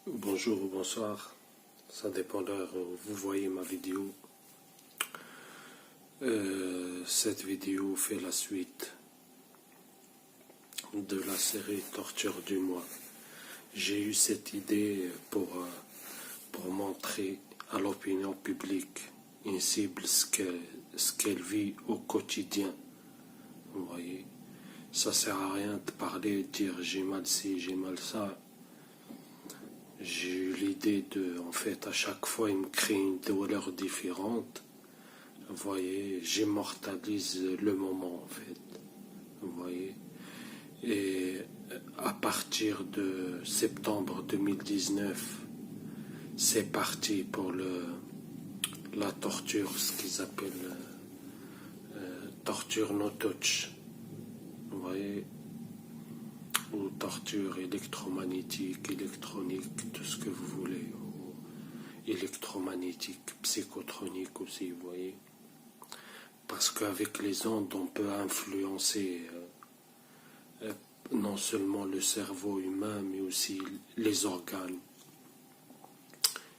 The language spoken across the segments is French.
Bonjour ou bonsoir, ça dépend de l'heure où vous voyez ma vidéo. Cette vidéo fait la suite de la série Torture du mois. J'ai eu cette idée pour montrer à l'opinion publique une cible ce qu'elle vit au quotidien. Vous voyez, ça sert à rien de parler, de dire j'ai mal ci, j'ai mal ça. J'ai eu l'idée de, en fait, à chaque fois, il me crée une douleur différente. Vous voyez, j'immortalise le moment, en fait. Vous voyez. Et à partir de septembre 2019, c'est parti pour la torture, ce qu'ils appellent torture no touch. Vous voyez, ou torture électromagnétique, électronique, tout ce que vous voulez, ou électromagnétique, psychotronique aussi, vous voyez. Parce qu'avec les ondes, on peut influencer non seulement le cerveau humain, mais aussi les organes.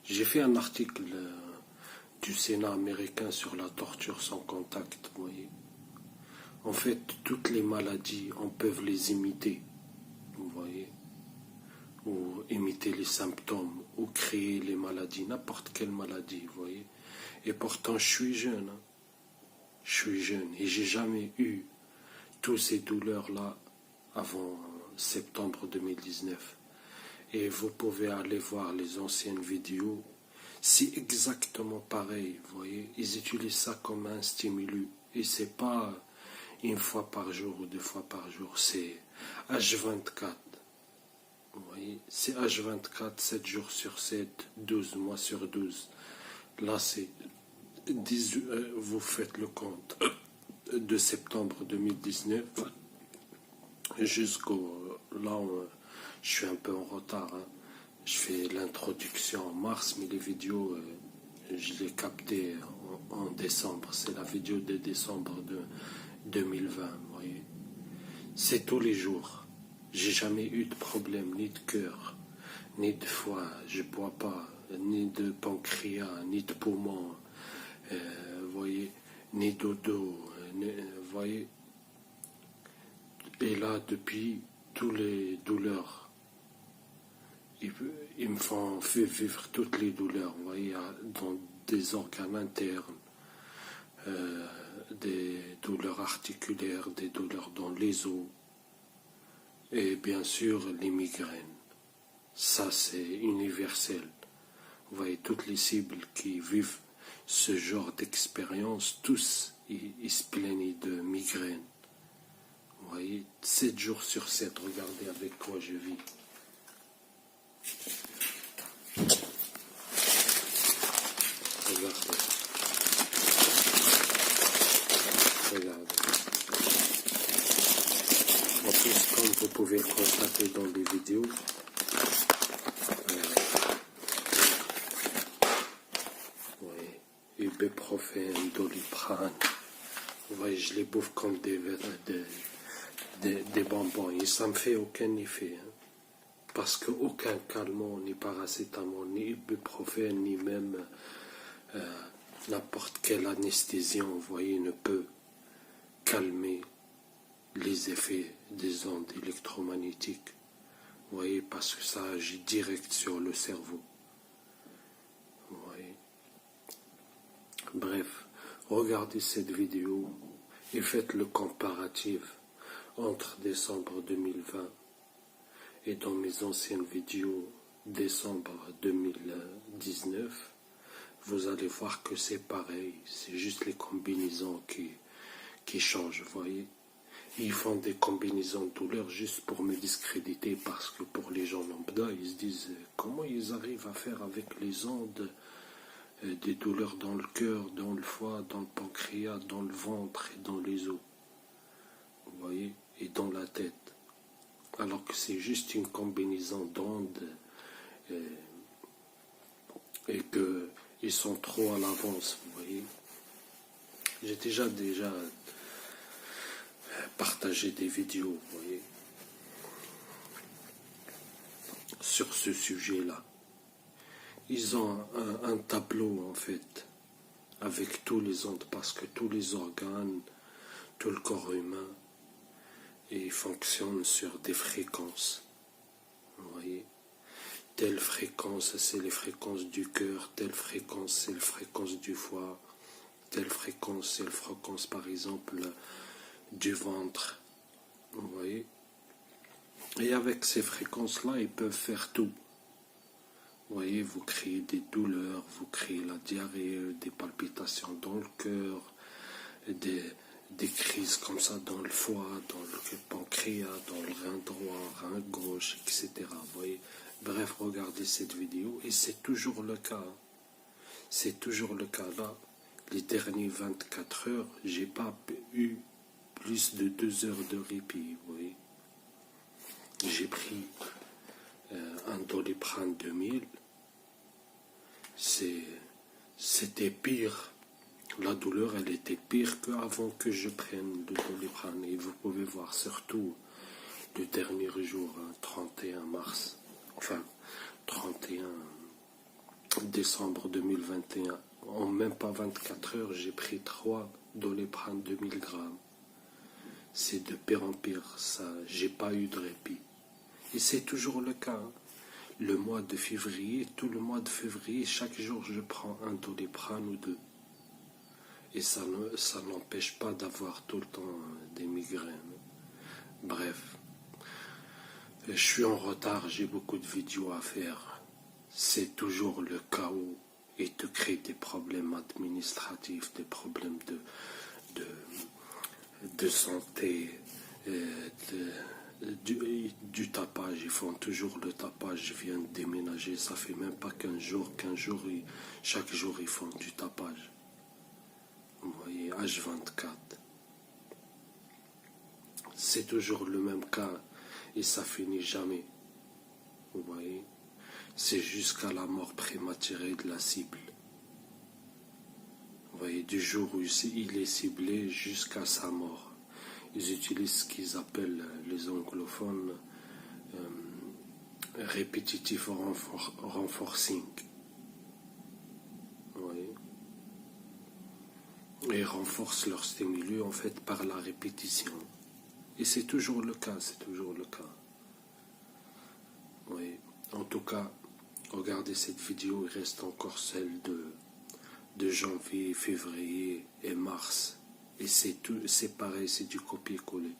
J'ai fait un article du Sénat américain sur la torture sans contact, vous voyez. En fait, toutes les maladies, on peut les imiter, vous voyez, ou imiter les symptômes, ou créer les maladies, n'importe quelle maladie, vous voyez. Et pourtant, je suis jeune, hein. Je suis jeune et j'ai jamais eu toutes ces douleurs-là avant septembre 2019. Et vous pouvez aller voir les anciennes vidéos. C'est exactement pareil, vous voyez. Ils utilisent ça comme un stimulus. Et c'est pas une fois par jour ou deux fois par jour, c'est H24. Vous voyez, c'est H24, 7 jours sur 7, 12 mois sur 12. Là, c'est vous faites le compte de septembre 2019 jusqu'au là je suis un peu en retard, hein. Je fais l'introduction en mars, mais les vidéos je les captées en décembre. C'est la vidéo de décembre de 2020, vous voyez. C'est tous les jours. J'ai jamais eu de problème, ni de cœur, ni de foie, je bois pas, ni de pancréas, ni de poumons, vous voyez, ni dodo, vous voyez. Et là, depuis, tous les douleurs, ils me font vivre toutes les douleurs, vous voyez, dans des organes internes, des douleurs articulaires, des douleurs dans les os, et bien sûr les migraines. Ça, c'est universel. Vous voyez, toutes les cibles qui vivent ce genre d'expérience, tous, ils se plaignent de migraines. Vous voyez, 7 jours sur 7, regardez avec quoi je vis. Regardez. Regardez. En plus, comme vous pouvez le constater dans les vidéos, ibuprofène, doliprane, vous voyez, je les bouffe comme des bonbons et ça me fait aucun effet, hein. Parce qu'aucun calmant, ni paracétamol, ni ibuprofène, ni même n'importe quel anesthésiant, vous voyez, ne peut calmer les effets des ondes électromagnétiques, vous voyez, parce que ça agit direct sur le cerveau, vous voyez. Bref, regardez cette vidéo et faites le comparatif entre décembre 2020 et dans mes anciennes vidéos décembre 2019. Vous allez voir que c'est pareil, c'est juste les combinaisons qui changent, vous voyez. Ils font des combinaisons de douleur juste pour me discréditer, parce que pour les gens lambda, ils se disent comment ils arrivent à faire avec les ondes des douleurs dans le cœur, dans le foie, dans le pancréas, dans le ventre et dans les os, vous voyez, et dans la tête, alors que c'est juste une combinaison d'ondes et qu'ils sont trop à l'avance, vous voyez. J'ai déjà partagé des vidéos, vous voyez, sur ce sujet-là. Ils ont un tableau en fait avec tous les ondes parce que tous les organes, tout le corps humain, il fonctionne sur des fréquences. Vous voyez, telle fréquence c'est les fréquences du cœur, telle fréquence c'est les fréquences du foie, telle fréquence c'est les fréquences par exemple du ventre. Vous voyez, et avec ces fréquences-là, ils peuvent faire tout. Vous voyez, vous créez des douleurs, vous créez la diarrhée, des palpitations dans le cœur, des crises comme ça dans le foie, dans le pancréas, dans le rein droit, rein gauche, etc. Vous voyez, bref, regardez cette vidéo et c'est toujours le cas. C'est toujours le cas là. Les dernières 24 heures, j'ai pas eu plus de 2 heures de répit, vous voyez. J'ai pris un Doliprane 2000, c'était pire. La douleur, elle était pire qu'avant que je prenne le Doliprane. Et vous pouvez voir surtout le dernier jour, 31 mars, enfin 31 décembre 2021. En même pas 24 heures, j'ai pris 3 Doliprane 2000 grammes. C'est de pire en pire, ça, j'ai pas eu de répit. Et c'est toujours le cas. Le mois de février, tout le mois de février, chaque jour je prends un Doliprane ou deux. Et ça n'empêche pas d'avoir tout le temps des migraines. Bref, je suis en retard, j'ai beaucoup de vidéos à faire. C'est toujours le chaos et te crée des problèmes administratifs, des problèmes de santé, du tapage. Ils font toujours le tapage. Je viens de déménager, ça fait même pas 15 jours. Chaque jour ils font du tapage. Vous voyez, H24. C'est toujours le même cas et ça finit jamais. Vous voyez, c'est jusqu'à la mort prématurée de la cible. Vous voyez, du jour où il est ciblé jusqu'à sa mort. Ils utilisent ce qu'ils appellent, les anglophones, repetitive reinforcing. Vous voyez, et ils renforcent leur stimulus en fait par la répétition. Et c'est toujours le cas, c'est toujours le cas. Oui. En tout cas, regardez cette vidéo, il reste encore celle de janvier, février et mars. Et c'est pareil, c'est du copier-coller.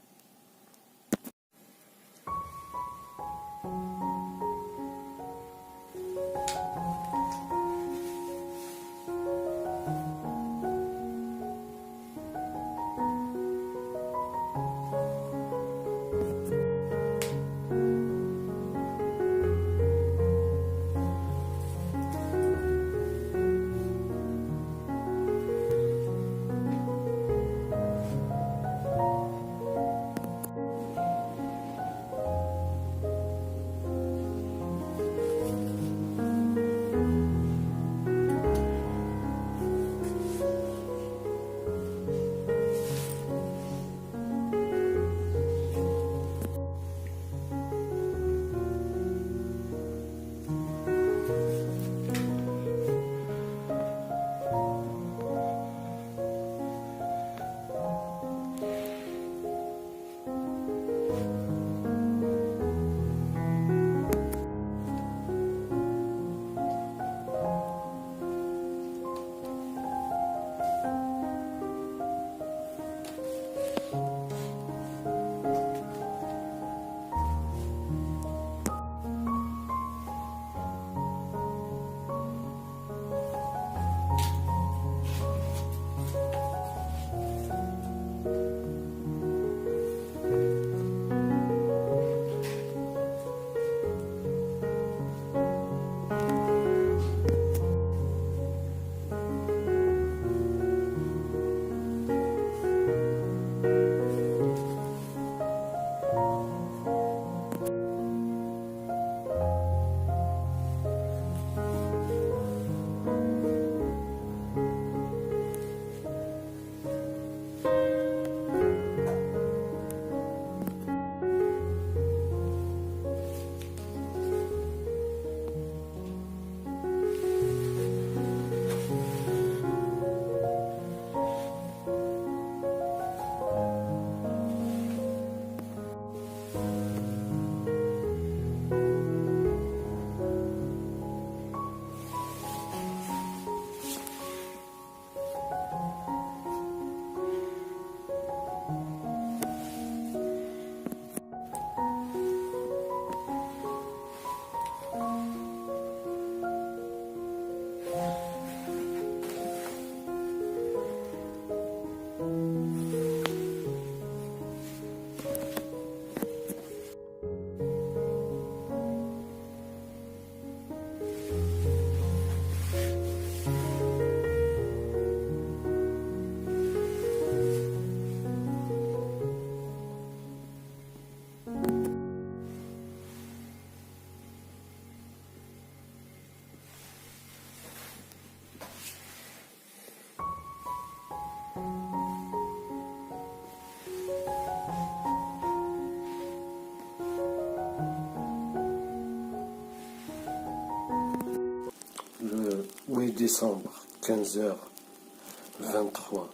décembre, 15h23,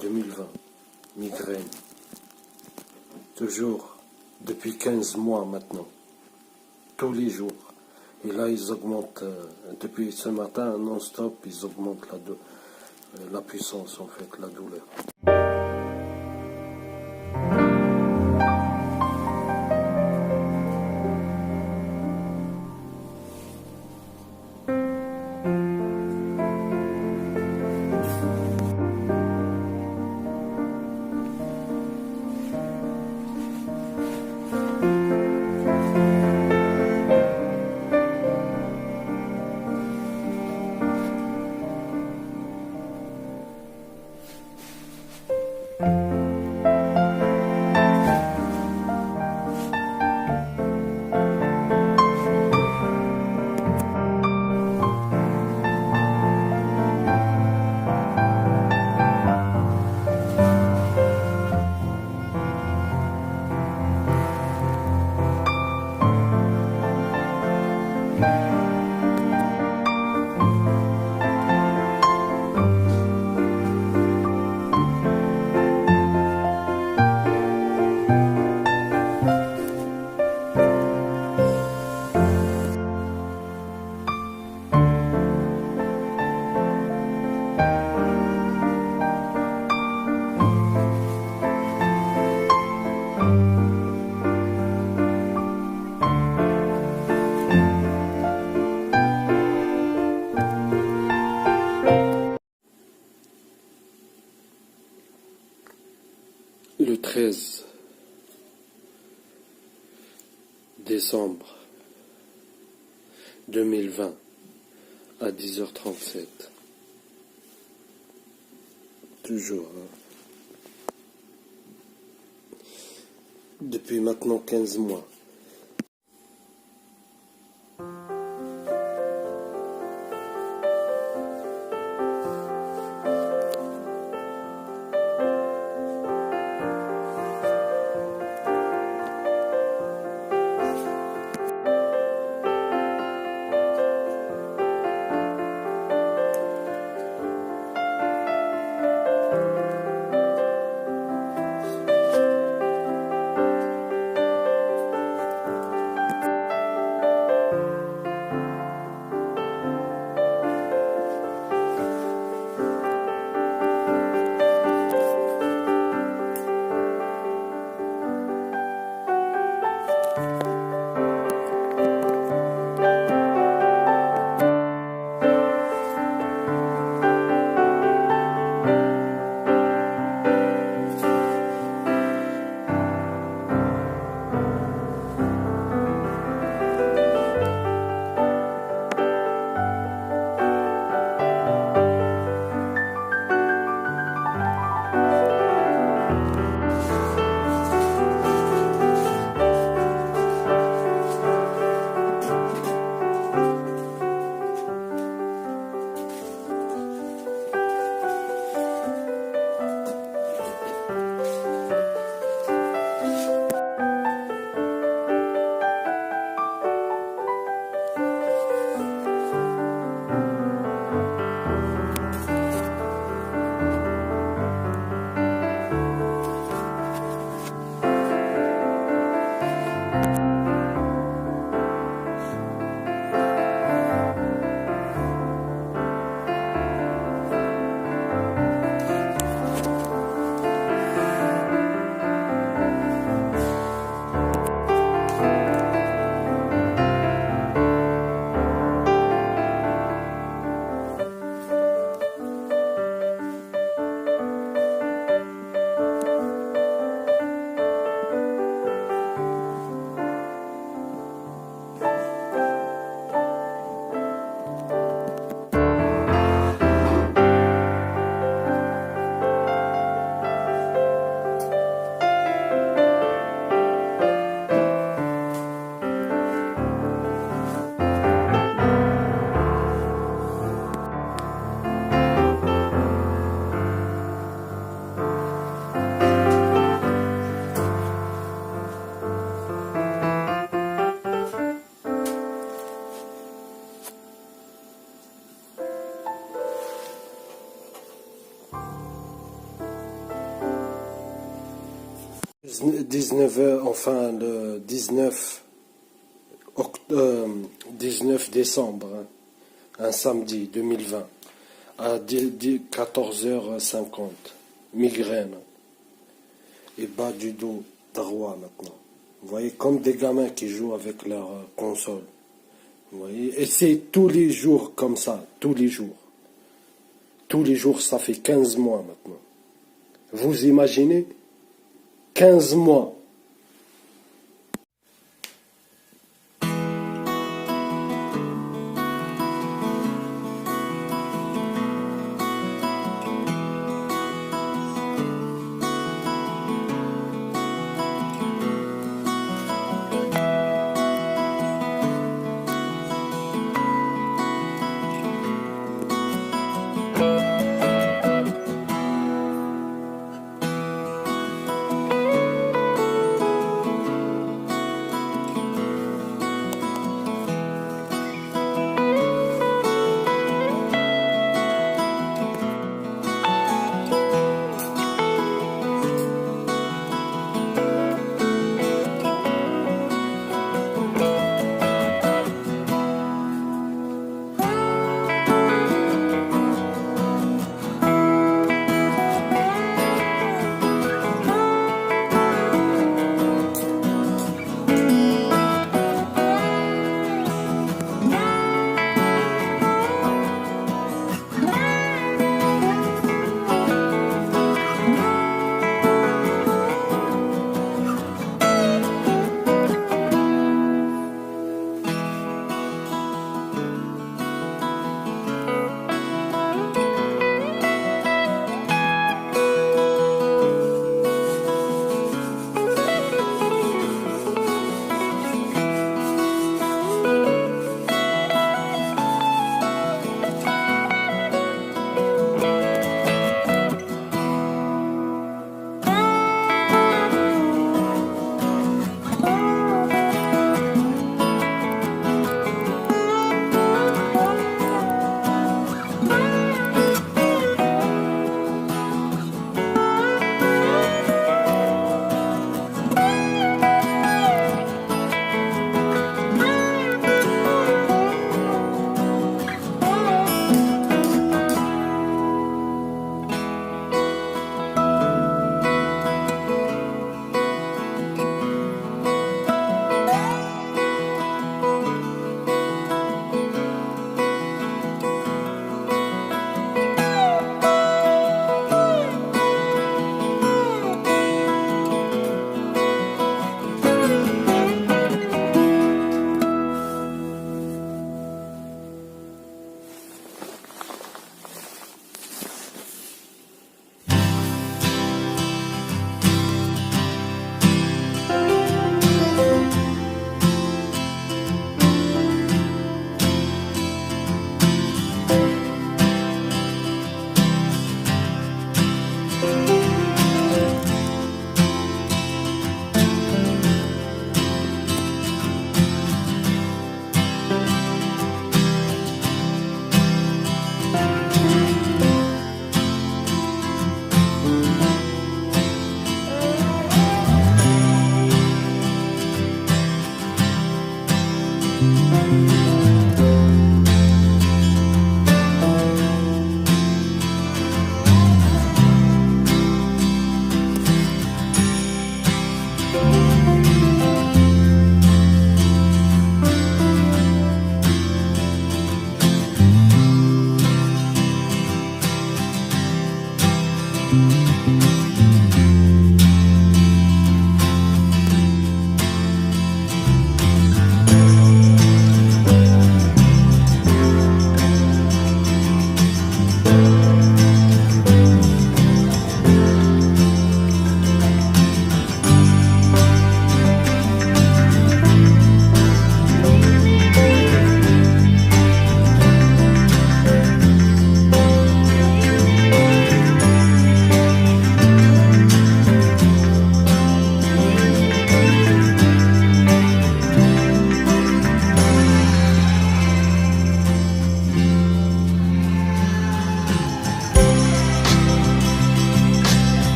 2020, migraine. Toujours, depuis 15 mois maintenant, tous les jours. Et là, ils augmentent, depuis ce matin, non-stop, ils augmentent la puissance, en fait, la douleur. Le 13 décembre 2020 à 10h37. Toujours. Depuis maintenant 15 mois. 19, enfin le 19 décembre, hein, un samedi 2020, à 14h50. Migraine et bas du dos droit maintenant. Vous voyez, comme des gamins qui jouent avec leur console. Vous voyez, et c'est tous les jours comme ça, tous les jours. Tous les jours, ça fait 15 mois maintenant. Vous imaginez 15 mois.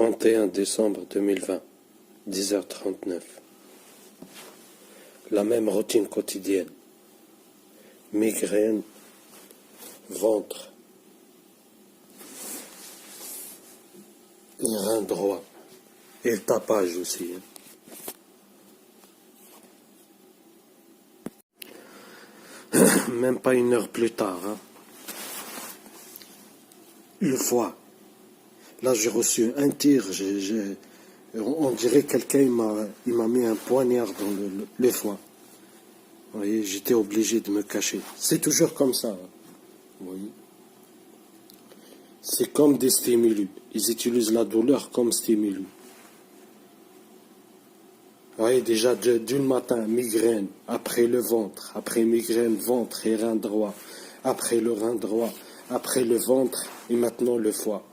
31 décembre 2020, 10h39. La même routine quotidienne. Migraine, ventre et rein droit. Et le tapage aussi. Même pas une heure plus tard. Le foie. Là, j'ai reçu un tir. On dirait quelqu'un il m'a mis un poignard dans le foie. Vous voyez, j'étais obligé de me cacher. C'est toujours comme ça. Vous voyez. C'est comme des stimulus. Ils utilisent la douleur comme stimulus. Vous voyez, déjà, du matin, migraine, après le ventre, après migraine, ventre et rein droit, après le rein droit, après le ventre et maintenant le foie.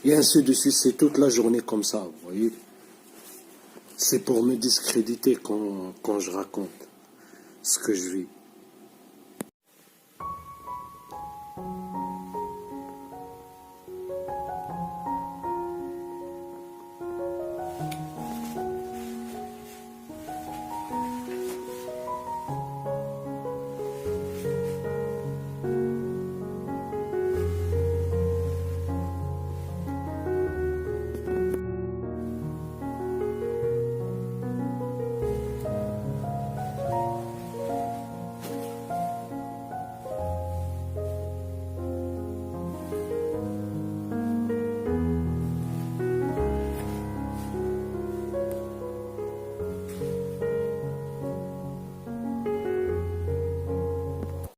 Et ainsi de suite, c'est toute la journée comme ça, vous voyez. C'est pour me discréditer quand je raconte ce que je vis.